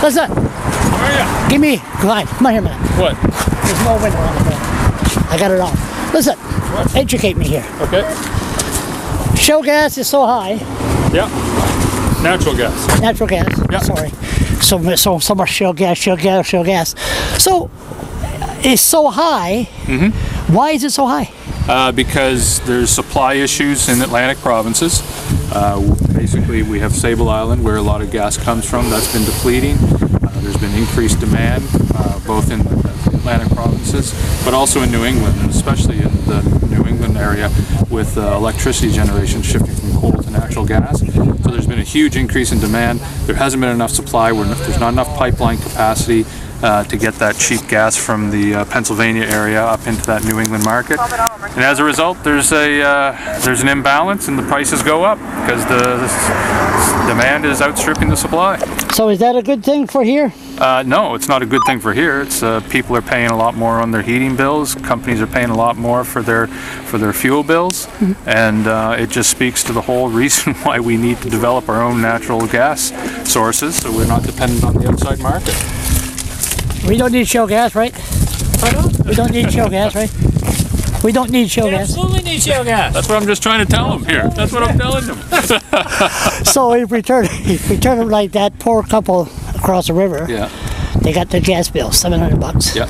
Listen. Where are you? Give me. Come on here, man. What? There's no window on the phone. I got it on. Listen. What? Educate me here. Okay. Shale gas is so high. Yeah. Natural gas. Natural gas. Yeah. Sorry. So much shale gas. So it's so high. Mm-hmm. Why is it so high? Because there's supply issues in Atlantic provinces. Basically, we have Sable Island, where a lot of gas comes from. That's been depleting. There's been increased demand, both in the Atlantic provinces, but also in New England, and especially in the New England area, with electricity generation shifting from coal to natural gas. So there's been a huge increase in demand. There hasn't been enough supply. There's not enough pipeline capacity to get that cheap gas from the Pennsylvania area up into that New England market, and as a result, there's an imbalance, and the prices go up because the demand is outstripping the supply. So is that a good thing for here? No, it's not a good thing for here. It's people are paying a lot more on their heating bills. Companies are paying a lot more for their fuel bills, and it just speaks to the whole reason why we need to develop our own natural gas sources, so we're not dependent on the outside market. We don't need shale gas, right? We don't need shale gas, right? We don't need shale gas. Absolutely need shale gas. That's what I'm just trying to tell them here. That's what I'm telling them. So if we turn them like that poor couple across the river, Yeah. they got their gas bill, $700. Yeah.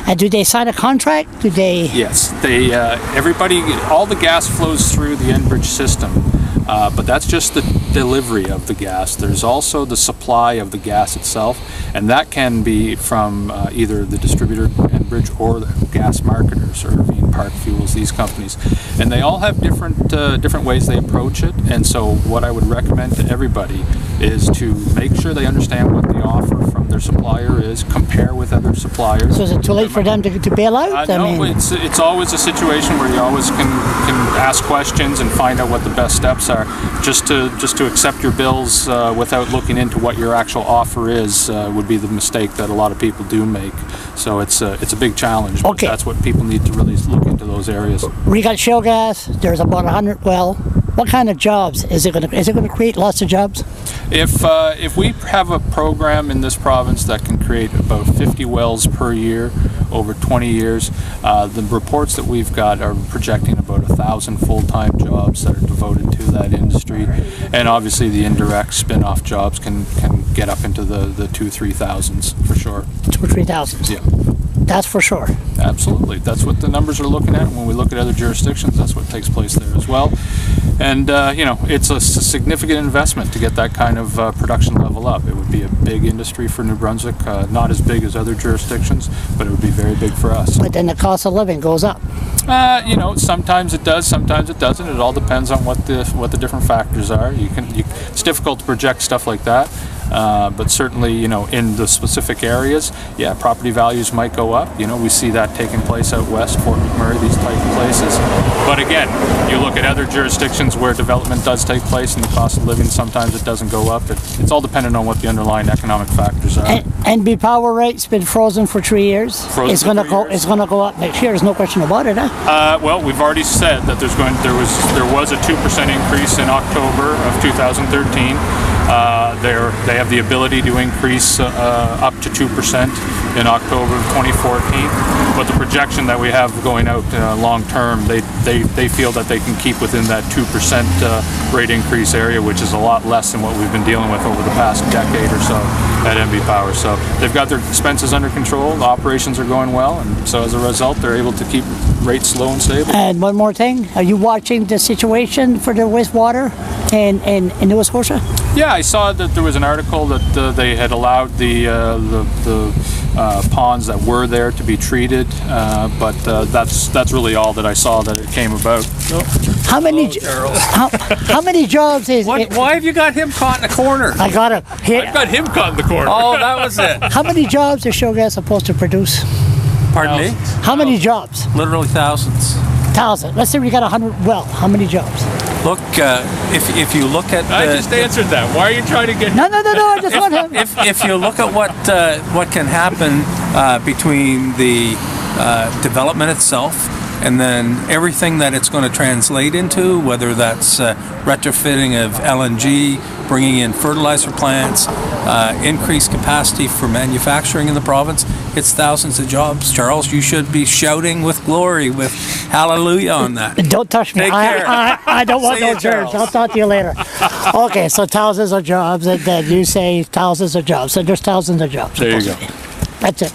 And do they sign a contract? Do they? Yes. They all the gas flows through the Enbridge system, but that's just the delivery of the gas. There's also the supply of the gas itself, and that can be from either the distributor Enbridge or the gas marketers, or Park Fuels, these companies, and they all have different ways they approach it. And so what I would recommend to everybody is to make sure they understand what the offer from their supplier is, compare with other suppliers. So is it too late for them to bail out? No, it's always a situation where you always can ask questions and find out what the best steps are. Just to accept your bills without looking into what your actual offer is would be the mistake that a lot of people do make. So it's a big challenge. Okay. That's what people need to really look into, those areas. We got shale gas. There's about 100 well. What kind of jobs is it going to? Is it going to create lots of jobs? If we have a program in this province that can create about 50 wells per year over 20 years, the reports that we've got are projecting about 1,000 full-time jobs that are devoted to that industry, and obviously the indirect spin-off jobs can get up into the 2,000-3,000s for sure. 2,000-3,000. Yeah. That's for sure. Absolutely. That's what the numbers are looking at. When we look at other jurisdictions, that's what takes place there as well. And, it's a significant investment to get that kind of production level up. It would be a big industry for New Brunswick, not as big as other jurisdictions, but it would be very big for us. But then the cost of living goes up. Sometimes it does, sometimes it doesn't. It all depends on what the different factors are. It's difficult to project stuff like that. But certainly, in the specific areas, yeah, property values might go up. We see that taking place out west, Fort McMurray, these type of places. But again, you look at other jurisdictions where development does take place and the cost of living, sometimes it doesn't go up. It's all dependent on what the underlying economic factors are. NB power rate's been frozen for 3 years. It's going to go. It's going to go up next year. There's no question about it, huh? Well, we've already said that there was a 2% increase in October of 2013. They have the ability to increase up to 2% in October of 2014, but the projection that we have going out long term, they feel that they can keep within that 2% rate increase area, which is a lot less than what we've been dealing with over the past decade or so at NB Power. So they've got their expenses under control, the operations are going well, and so as a result, they're able to keep rates low and stable. And one more thing, are you watching the situation for the wastewater in Nova Scotia? Yeah, I saw that there was an article that they had allowed the ponds that were there to be treated, but that's really all that I saw that it came about. How many how many jobs is it? Why have you got him caught in the corner? I got it. I've got him caught in the corner. Oh, that was it. How many jobs is shale gas supposed to produce? Pardon me? How many jobs? Literally thousands. 1,000. Let's say we got 100 well. How many jobs? Look, if you look at I just answered that. Why are you trying to get? No. I just want him. if you look at what can happen between the development itself and then everything that it's going to translate into, whether that's retrofitting of LNG, bringing in fertilizer plants, increased capacity for manufacturing in the province, it's thousands of jobs. Charles, you should be shouting with glory, with hallelujah on that. Don't touch me. Take care. I don't want See you, those words. Charles. I'll talk to you later. Okay, so thousands of jobs, and then you say thousands of jobs. So there's thousands of jobs. There you go. That's it.